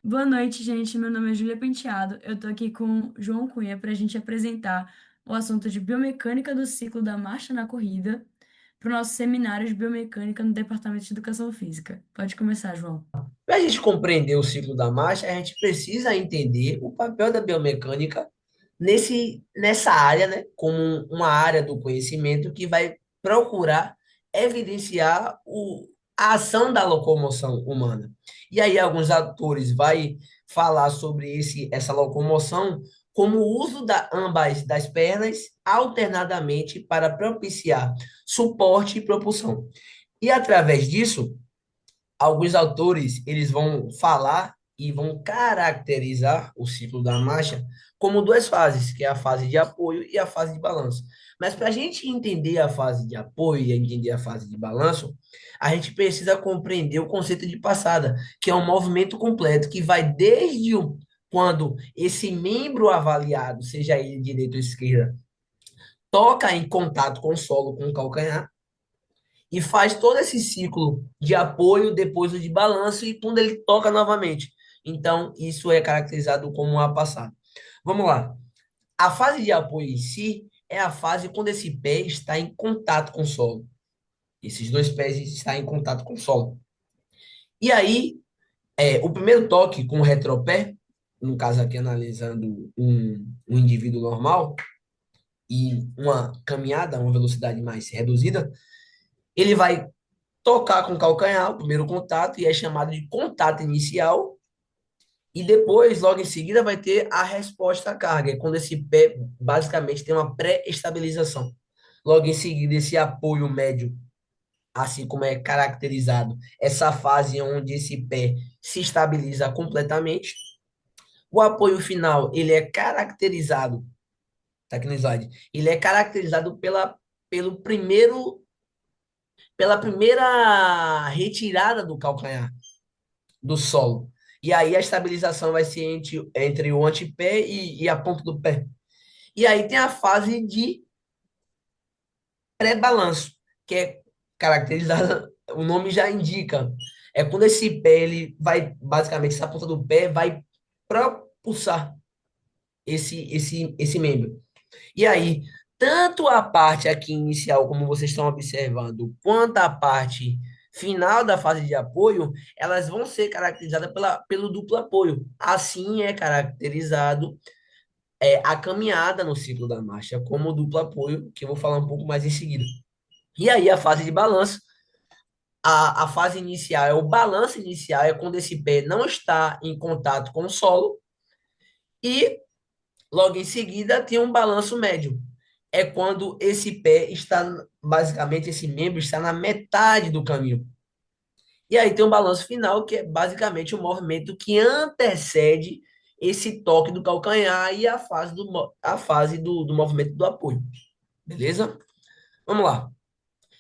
Boa noite, gente. Meu nome é Júlia Penteado. Eu tô aqui com o João Cunha para a gente apresentar o assunto de biomecânica do ciclo da marcha na corrida para o nosso seminário de biomecânica no Departamento de Educação Física. Pode começar, João. Para a gente compreender o ciclo da marcha, a gente precisa entender o papel da biomecânica nessa área, né, como uma área do conhecimento que vai procurar evidenciar a ação da locomoção humana. E aí alguns autores vai falar sobre essa locomoção como o uso da ambas das pernas alternadamente para propiciar suporte e propulsão. E através disso, alguns autores eles vão falar e vão caracterizar o ciclo da marcha como duas fases, que é a fase de apoio e a fase de balanço. Mas para a gente entender a fase de apoio e entender a fase de balanço, a gente precisa compreender o conceito de passada, que é um movimento completo que vai desde quando esse membro avaliado, seja ele direita ou esquerda, toca em contato com o solo, com o calcanhar, e faz todo esse ciclo de apoio, depois o de balanço e quando ele toca novamente. Então, isso é caracterizado como uma passada. Vamos lá. A fase de apoio em si é a fase quando esse pé está em contato com o solo. Esses dois pés estão em contato com o solo. E aí, o primeiro toque com o retropé, no caso aqui analisando um indivíduo normal, e uma caminhada, uma velocidade mais reduzida, ele vai tocar com o calcanhar, o primeiro contato, e é chamado de contato inicial, e depois, logo em seguida, vai ter a resposta à carga, é quando esse pé basicamente tem uma pré-estabilização. Logo em seguida, esse apoio médio, assim como é caracterizado, essa fase onde esse pé se estabiliza completamente. O apoio final, ele é caracterizado, tá aqui no slide, ele é caracterizado pelo pela primeira retirada do calcanhar do solo. E aí a estabilização vai ser entre o antepé e a ponta do pé. E aí tem a fase de pré-balanço, que é caracterizada, o nome já indica. É quando esse pé, ele vai, basicamente, essa ponta do pé vai propulsar esse membro. E aí, tanto a parte aqui inicial, como vocês estão observando, quanto a parte final da fase de apoio, elas vão ser caracterizadas pelo duplo apoio. Assim é caracterizado a caminhada no ciclo da marcha como duplo apoio, que eu vou falar um pouco mais em seguida. E aí, a fase de balanço, a fase inicial é o balanço inicial, é quando esse pé não está em contato com o solo, e logo em seguida, tem um balanço médio. É quando esse pé está, basicamente, esse membro está na metade do caminho. E aí tem um balanço final, que é basicamente o movimento que antecede esse toque do calcanhar e a fase do movimento do apoio. Beleza? Vamos lá.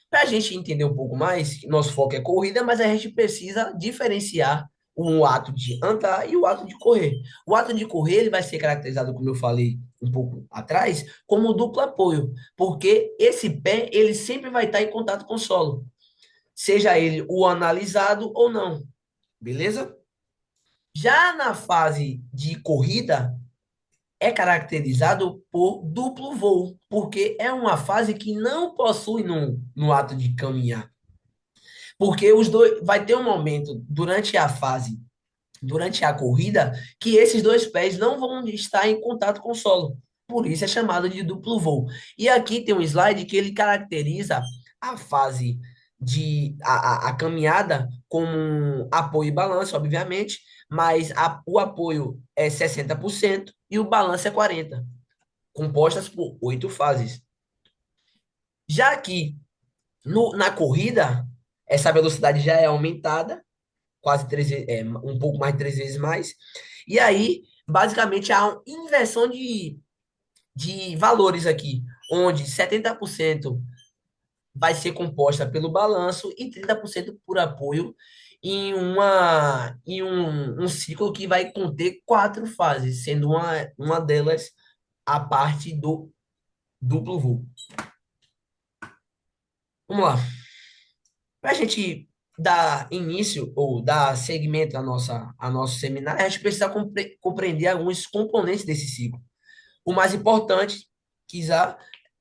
Para a gente entender um pouco mais, nosso foco é corrida, mas a gente precisa diferenciar o ato de andar e o ato de correr. O ato de correr ele vai ser caracterizado, como eu falei um pouco atrás, como duplo apoio, porque esse pé ele sempre vai estar em contato com o solo, seja ele o analisado ou não, beleza? Já na fase de corrida, é caracterizado por duplo voo, porque é uma fase que não possui no ato de caminhar. Porque os dois vai ter um momento durante a fase, durante a corrida, que esses dois pés não vão estar em contato com o solo. Por isso é chamado de duplo voo. E aqui tem um slide que ele caracteriza a fase a caminhada como um apoio e balanço, obviamente, mas o apoio é 60% e o balanço é 40%, compostas por 8 fases. Já aqui na corrida, essa velocidade já é aumentada, quase um pouco mais de 3 vezes mais. E aí, basicamente, há uma inversão de valores aqui, onde 70% vai ser composta pelo balanço e 30% por apoio em um ciclo que vai conter 4 fases, sendo uma delas a parte do duplo voo. Vamos lá. Para a gente dar início ou dar segmento a nosso seminário, a gente precisa compreender alguns componentes desse ciclo. O mais importante, quizá,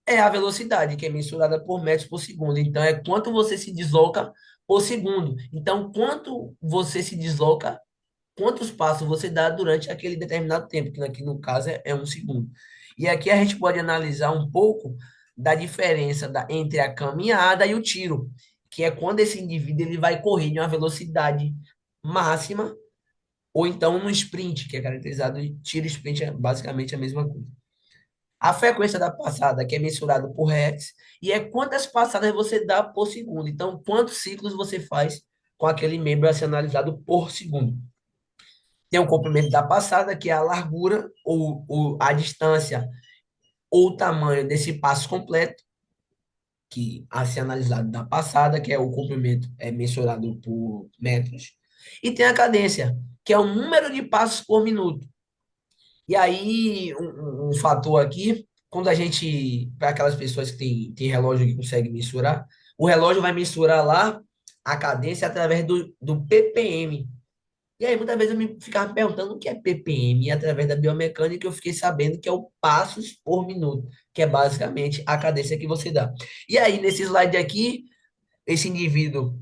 é a velocidade, que é mensurada por metros por segundo. Então, é quanto você se desloca por segundo. Então, quanto você se desloca, quantos passos você dá durante aquele determinado tempo, que aqui no caso é um segundo. E aqui a gente pode analisar um pouco da diferença entre a caminhada e o tiro, que é quando esse indivíduo ele vai correr em uma velocidade máxima, ou então no sprint, que é caracterizado de tiro e sprint, é basicamente a mesma coisa. A frequência da passada, que é mensurada por hertz, e é quantas passadas você dá por segundo. Então, quantos ciclos você faz com aquele membro a ser analisado por segundo. Tem o comprimento da passada, que é a largura ou a distância ou o tamanho desse passo completo, que a ser analisado da passada, que é o comprimento é mensurado por metros. E tem a cadência, que é o número de passos por minuto. E aí, um fator aqui, quando a gente, para aquelas pessoas que têm relógio que conseguem mensurar, o relógio vai mensurar lá a cadência através do ppm. E aí, muitas vezes eu me ficava me perguntando o que é ppm, e através da biomecânica eu fiquei sabendo que é o passos por minuto, que é basicamente a cadência que você dá. E aí, nesse slide aqui, esse indivíduo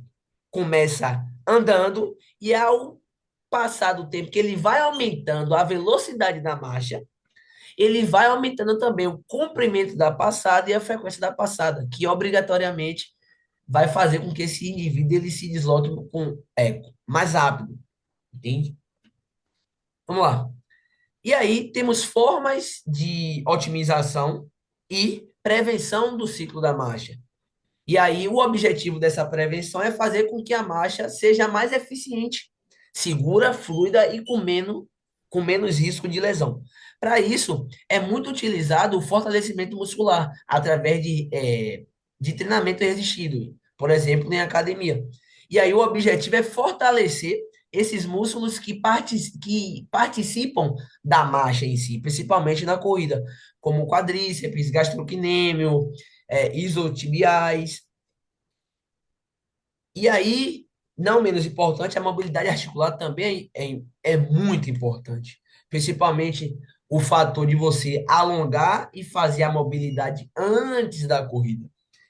começa andando, e ao passar do tempo que ele vai aumentando a velocidade da marcha, ele vai aumentando também o comprimento da passada e a frequência da passada, que obrigatoriamente vai fazer com que esse indivíduo ele se desloque mais rápido, entende? Vamos lá. E aí temos formas de otimização e prevenção do ciclo da marcha. E aí o objetivo dessa prevenção é fazer com que a marcha seja mais eficiente, segura, fluida e com menos risco de lesão. Para isso, é muito utilizado o fortalecimento muscular através de treinamento resistido, por exemplo, em academia. E aí o objetivo é fortalecer esses músculos que participam da marcha em si, principalmente na corrida, como quadríceps, gastrocnêmio, isotibiais. E aí, não menos importante, a mobilidade articular também é muito importante. Principalmente o fator de você alongar e fazer a mobilidade antes da corrida.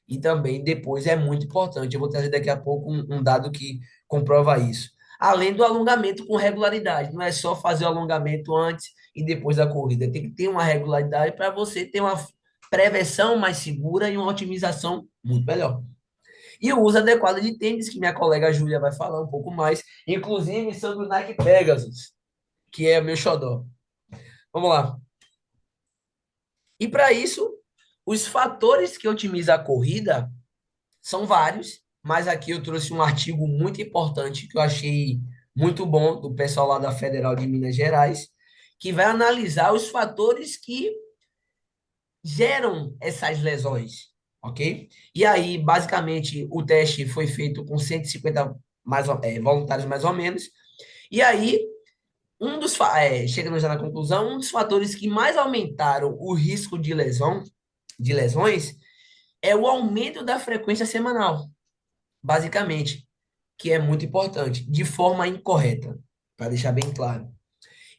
E também depois é muito importante. Eu vou trazer daqui a pouco um dado que comprova isso. Além do alongamento com regularidade. Não é só fazer o alongamento antes e depois da corrida. Tem que ter uma regularidade para você ter uma prevenção mais segura e uma otimização muito melhor. E o uso adequado de tênis, que minha colega Júlia vai falar um pouco mais, inclusive sobre o Nike Pegasus, que é meu xodó. Vamos lá. E para isso, os fatores que otimizam a corrida são vários, mas aqui eu trouxe um artigo muito importante que eu achei muito bom do pessoal lá da Federal de Minas Gerais, que vai analisar os fatores que geram essas lesões, ok? E aí, basicamente, o teste foi feito com 150 voluntários mais ou menos. E aí, chegando já na conclusão, um dos fatores que mais aumentaram o risco de lesões, é o aumento da frequência semanal, basicamente, que é muito importante, de forma incorreta, para deixar bem claro.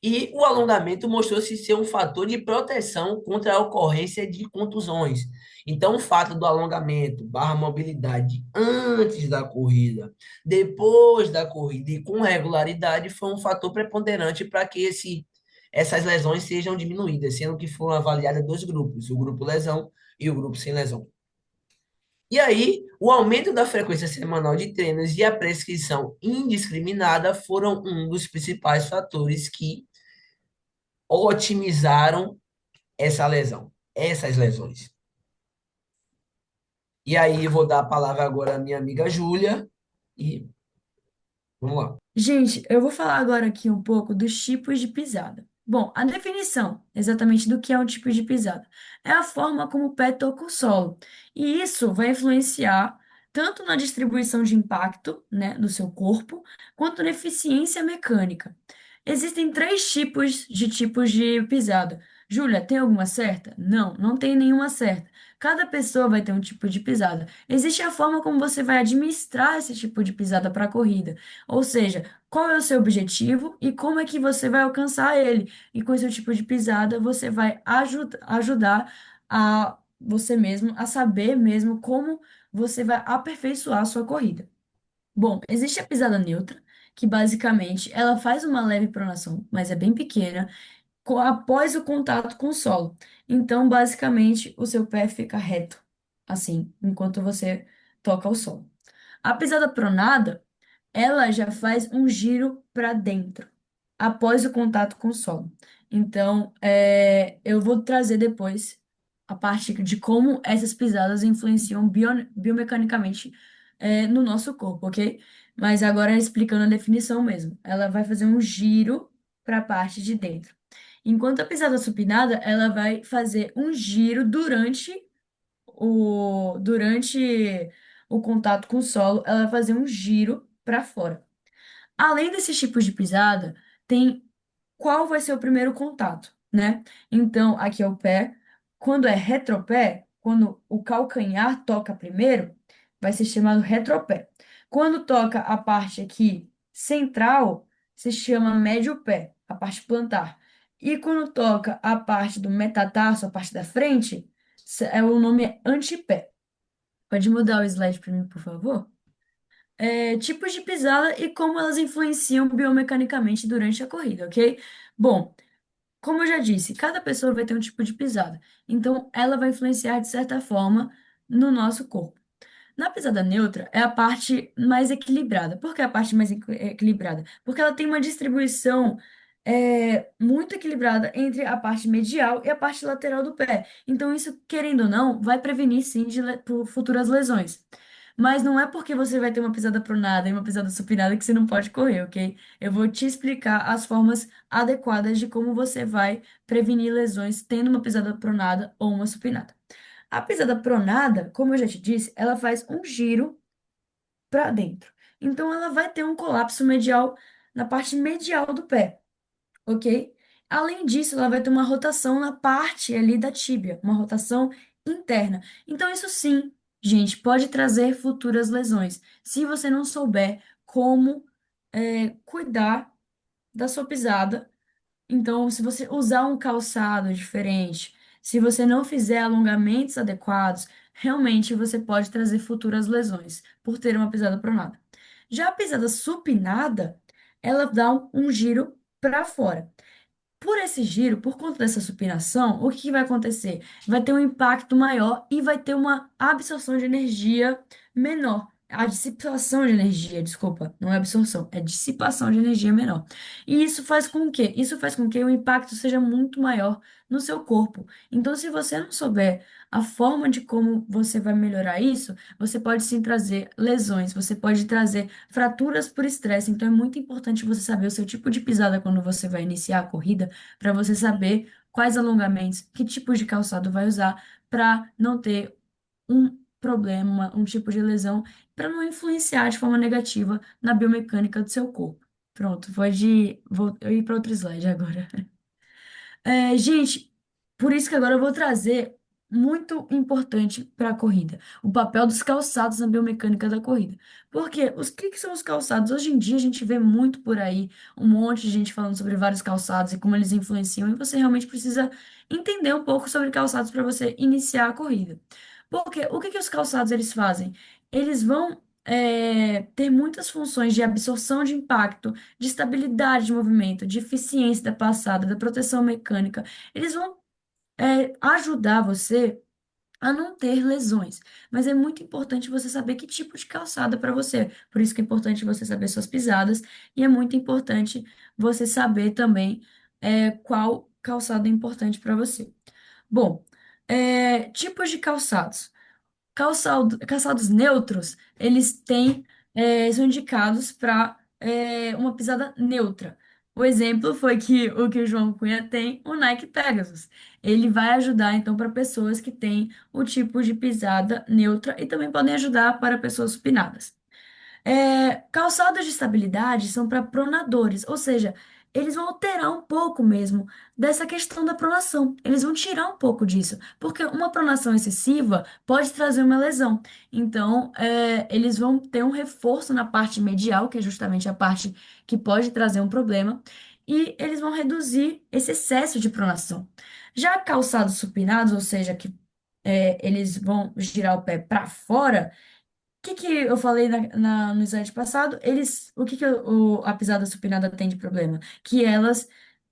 E o alongamento mostrou-se ser um fator de proteção contra a ocorrência de contusões. Então, o fato do alongamento barra mobilidade antes da corrida, depois da corrida e com regularidade foi um fator preponderante para que essas lesões sejam diminuídas, sendo que foram avaliadas dois grupos, o grupo lesão e o grupo sem lesão. E aí, o aumento da frequência semanal de treinos e a prescrição indiscriminada foram um dos principais fatores que otimizaram essas lesões. E aí, vou dar a palavra agora à minha amiga Júlia e vamos lá. Gente, eu vou falar agora aqui um pouco dos tipos de pisada. Bom, a definição exatamente do que é um tipo de pisada é a forma como o pé toca o solo. E isso vai influenciar tanto na distribuição de impacto, né, do seu corpo, quanto na eficiência mecânica. Existem três tipos de pisada. Júlia, tem alguma certa? Não, não tem nenhuma certa. Cada pessoa vai ter um tipo de pisada. Existe a forma como você vai administrar esse tipo de pisada para a corrida. Ou seja, qual é o seu objetivo e como é que você vai alcançar ele. E com esse tipo de pisada, você vai ajudar a você mesmo a saber mesmo como você vai aperfeiçoar a sua corrida. Bom, existe a pisada neutra, que basicamente ela faz uma leve pronação, mas é bem pequena, após o contato com o solo. Então, basicamente, o seu pé fica reto, assim, enquanto você toca o solo. A pisada pronada, ela já faz um giro para dentro, após o contato com o solo. Então, eu vou trazer depois a parte de como essas pisadas influenciam biomecanicamente, no nosso corpo, ok? Mas agora explicando a definição mesmo. Ela vai fazer um giro para a parte de dentro. Enquanto a pisada supinada, ela vai fazer um giro durante o contato com o solo, ela vai fazer um giro para fora. Além desses tipos de pisada, tem qual vai ser o primeiro contato, né? Então, aqui é o pé. Quando é retropé, quando o calcanhar toca primeiro, vai ser chamado retropé. Quando toca a parte aqui central, se chama médio pé, a parte plantar. E quando toca a parte do metatarso, a parte da frente, o nome é antepé. Pode mudar o slide para mim, por favor? Tipos de pisada e como elas influenciam biomecanicamente durante a corrida, ok? Bom, como eu já disse, cada pessoa vai ter um tipo de pisada, então ela vai influenciar de certa forma no nosso corpo. Na pisada neutra é a parte mais equilibrada. Por que a parte mais equilibrada? Porque ela tem uma distribuição muito equilibrada entre a parte medial e a parte lateral do pé. Então, isso, querendo ou não, vai prevenir sim por futuras lesões. Mas não é porque você vai ter uma pisada pronada e uma pisada supinada que você não pode correr, ok? Eu vou te explicar as formas adequadas de como você vai prevenir lesões tendo uma pisada pronada ou uma supinada. A pisada pronada, como eu já te disse, ela faz um giro para dentro. Então, ela vai ter um colapso medial na parte medial do pé, ok? Além disso, ela vai ter uma rotação na parte ali da tíbia, uma rotação interna. Então, isso sim, gente, pode trazer futuras lesões, se você não souber como cuidar da sua pisada. Então, se você usar um calçado diferente, se você não fizer alongamentos adequados, realmente você pode trazer futuras lesões por ter uma pisada pronada. Já a pisada supinada, ela dá um giro para fora. Por esse giro, por conta dessa supinação, o que que vai acontecer? Vai ter um impacto maior e vai ter uma absorção de energia menor. A dissipação de energia, desculpa, não é absorção, é dissipação de energia menor. E isso faz com que, isso faz com que o impacto seja muito maior no seu corpo. Então, se você não souber a forma de como você vai melhorar isso, você pode sim trazer lesões, você pode trazer fraturas por estresse. Então, é muito importante você saber o seu tipo de pisada quando você vai iniciar a corrida para você saber quais alongamentos, que tipo de calçado vai usar para não ter um problema, um tipo de lesão, para não influenciar de forma negativa na biomecânica do seu corpo. Pronto, vou eu ir para outro slide agora. Gente, por isso que agora eu vou trazer muito importante para a corrida, o papel dos calçados na biomecânica da corrida. Porque os que são os calçados? Hoje em dia a gente vê muito por aí, um monte de gente falando sobre vários calçados e como eles influenciam, e você realmente precisa entender um pouco sobre calçados para você iniciar a corrida. Porque o que os calçados eles fazem? Eles vão ter muitas funções de absorção de impacto, de estabilidade de movimento, de eficiência da passada, da proteção mecânica. Eles vão ajudar você a não ter lesões. Mas é muito importante você saber que tipo de calçado é para você. Por isso que é importante você saber suas pisadas e é muito importante você saber também qual calçado é importante para você. Bom, tipos de calçados. Calçados neutros, eles são indicados para uma pisada neutra. O exemplo foi que o João Cunha tem, o Nike Pegasus. Ele vai ajudar, então, para pessoas que têm o tipo de pisada neutra e também podem ajudar para pessoas supinadas. Calçados de estabilidade são para pronadores, ou seja, eles vão alterar um pouco mesmo dessa questão da pronação. Eles vão tirar um pouco disso, porque uma pronação excessiva pode trazer uma lesão. Então, eles vão ter um reforço na parte medial, que é justamente a parte que pode trazer um problema, e eles vão reduzir esse excesso de pronação. Já calçados supinados, ou seja, que eles vão girar o pé para fora, que eu falei no slide passado? O que a pisada supinada tem de problema? Que elas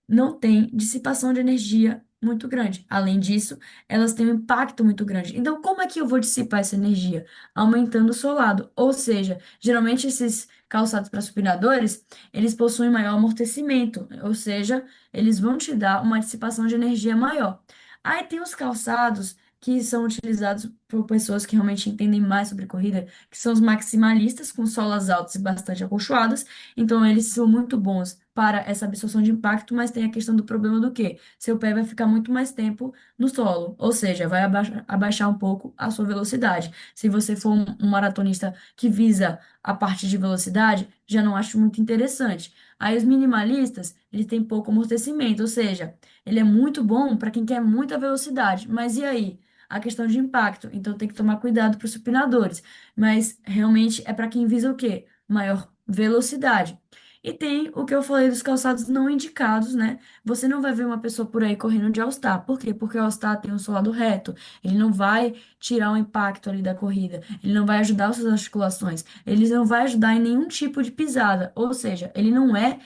não têm dissipação de energia muito grande. Além disso, elas têm um impacto muito grande. Então, como é que eu vou dissipar essa energia? Aumentando o solado. Ou seja, geralmente esses calçados para supinadores, eles possuem maior amortecimento. Ou seja, eles vão te dar uma dissipação de energia maior. Aí tem os calçados que são utilizados por pessoas que realmente entendem mais sobre corrida, que são os maximalistas, com solas altas e bastante acolchoadas. Então, eles são muito bons para essa absorção de impacto, mas tem a questão do problema do quê? Seu pé vai ficar muito mais tempo no solo, ou seja, vai abaixar um pouco a sua velocidade. Se você for um maratonista que visa a parte de velocidade, já não acho muito interessante. Aí, os minimalistas, eles têm pouco amortecimento, ou seja, ele é muito bom para quem quer muita velocidade. Mas e aí? A questão de impacto. Então tem que tomar cuidado para os supinadores. Mas realmente é para quem visa o quê? Maior velocidade. E tem o que eu falei dos calçados não indicados, né? Você não vai ver uma pessoa por aí correndo de All-Star. Por quê? Porque o All-Star tem um solado reto. Ele não vai tirar o impacto ali da corrida. Ele não vai ajudar as suas articulações. Ele não vai ajudar em nenhum tipo de pisada. Ou seja, ele não é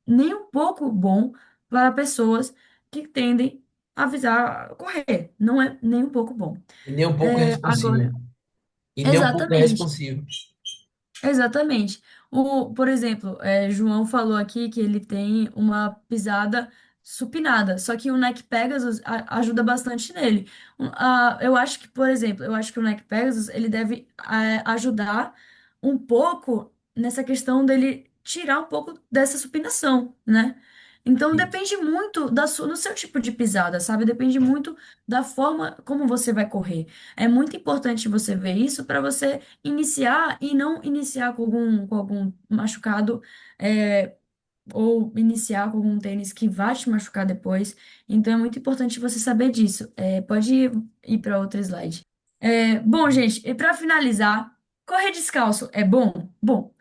nem um pouco bom para pessoas que tendem a visar correr. Não é nem um pouco bom. E nem um pouco responsivo. Agora, E nem um pouco exatamente. responsivo. Exatamente. Por exemplo, João falou aqui que ele tem uma pisada supinada, só que o Nike Pegasus ajuda bastante nele. Eu acho que, por exemplo, eu acho que o Nike Pegasus ele deve ajudar um pouco nessa questão dele tirar um pouco dessa supinação, né? Então Isso. depende muito do seu tipo de pisada, sabe? Depende muito da forma como você vai correr. É muito importante você ver isso para você iniciar e não iniciar com algum machucado, é, ou iniciar com algum tênis que vai te machucar depois. Então é muito importante você saber disso. Pode ir para outro slide. Bom, gente, e para finalizar, correr descalço é bom? Bom,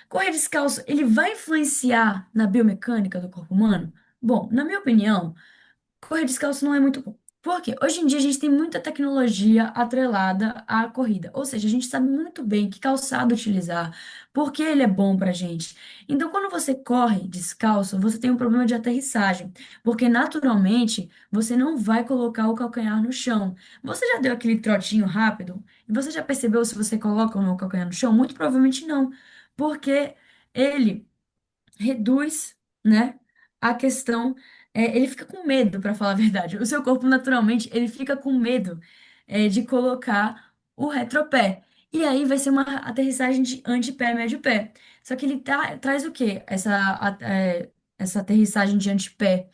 correr descalço, ele vai influenciar na biomecânica do corpo humano? Bom, na minha opinião, correr descalço não é muito bom. Por quê? Hoje em dia a gente tem muita tecnologia atrelada à corrida. Ou seja, a gente sabe muito bem que calçado utilizar, porque ele é bom pra gente. Então, quando você corre descalço, você tem um problema de aterrissagem, porque naturalmente você não vai colocar o calcanhar no chão. Você já deu aquele trotinho rápido? E você já percebeu se você coloca o calcanhar no chão? Muito provavelmente não, porque ele reduz, né, a questão, ele fica com medo, para falar a verdade. O seu corpo, naturalmente, ele fica com medo, de colocar o retropé. E aí vai ser uma aterrissagem de antepé, médio pé. Só que ele traz o quê? Essa aterrissagem de antepé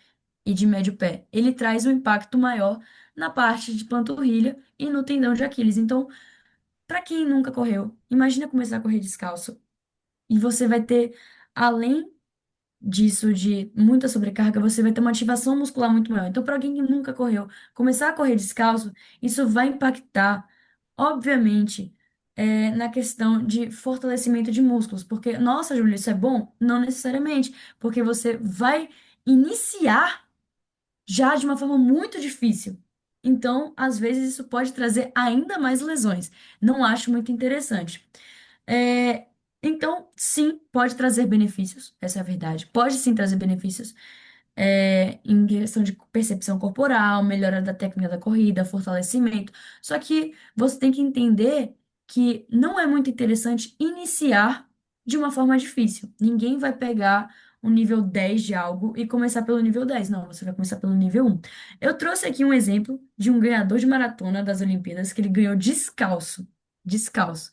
e de médio pé. Ele traz um impacto maior na parte de panturrilha e no tendão de Aquiles. Então, para quem nunca correu, imagina começar a correr descalço. E você vai ter, além disso, de muita sobrecarga, você vai ter uma ativação muscular muito maior. Então, para alguém que nunca correu, começar a correr descalço, isso vai impactar, obviamente, na questão de fortalecimento de músculos. Porque, nossa, Júlia, isso é bom? Não necessariamente, porque você vai iniciar já de uma forma muito difícil. Então, às vezes, isso pode trazer ainda mais lesões. Não acho muito interessante. É, então, sim, pode trazer benefícios, essa é a verdade. Pode sim trazer benefícios, em questão de percepção corporal, melhora da técnica da corrida, fortalecimento. Só que você tem que entender que não é muito interessante iniciar de uma forma difícil. Ninguém vai pegar o nível 10 de algo e começar pelo nível 10. Não, você vai começar pelo nível 1. Eu trouxe aqui um exemplo de um ganhador de maratona das Olimpíadas que ele ganhou descalço. Descalço.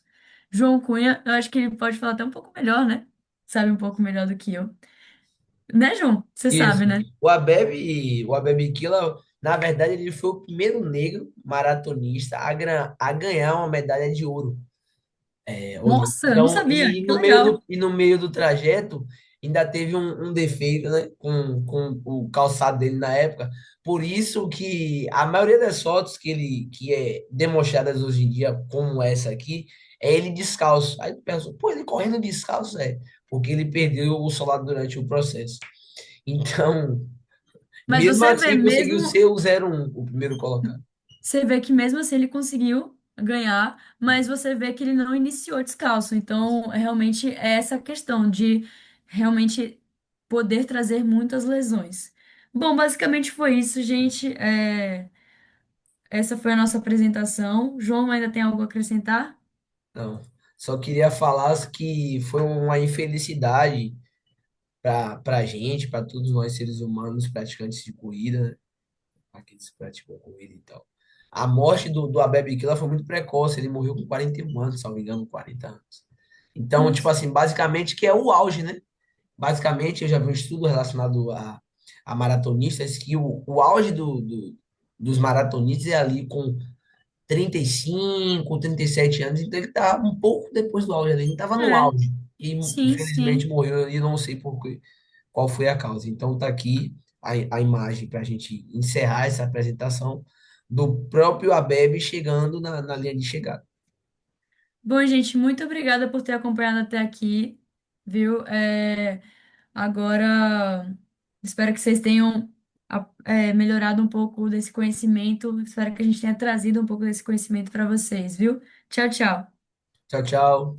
João Cunha, eu acho que ele pode falar até um pouco melhor, né? Sabe um pouco melhor do que eu. Né, João? Você Isso. sabe, né? O Abebe Bikila, na verdade, ele foi o primeiro negro maratonista a ganhar uma medalha de ouro olímpica. Nossa, eu não Então, sabia. Que legal. no meio do trajeto, ainda teve um defeito, né, com o calçado dele na época. Por isso que a maioria das fotos que é demonstradas hoje em dia, como essa aqui, é ele descalço. Aí tu pensa, pô, ele correndo descalço, é, porque ele perdeu o solado durante o processo. Então, Mas mesmo você vê assim, conseguiu mesmo, ser o 01, o primeiro colocado. você vê que mesmo assim ele conseguiu ganhar, mas você vê que ele não iniciou descalço. Então, realmente é essa questão de realmente poder trazer muitas lesões. Bom, basicamente foi isso, gente. Essa foi a nossa apresentação. João, ainda tem algo a acrescentar? Não, só queria falar que foi uma infelicidade para a gente, para todos nós seres humanos praticantes de corrida, né? Aqueles que praticam corrida e tal. A morte do Abel Bikila foi muito precoce, ele morreu com 41 anos, se não me engano, 40 anos. Então, tipo Nossa. assim, basicamente que é o auge, né? Basicamente, eu já vi um estudo relacionado a maratonistas que o auge dos maratonistas é ali com 35, 37 anos, então ele tá um pouco depois do auge, ele estava no É, auge e sim, infelizmente sim. morreu e não sei qual foi a causa. Então tá aqui a imagem para a gente encerrar essa apresentação do próprio Abebe chegando na linha de chegada. Bom, gente, muito obrigada por ter acompanhado até aqui, viu? Agora, espero que vocês tenham melhorado um pouco desse conhecimento. Espero que a gente tenha trazido um pouco desse conhecimento para vocês, viu? Tchau, tchau. Tchau, tchau.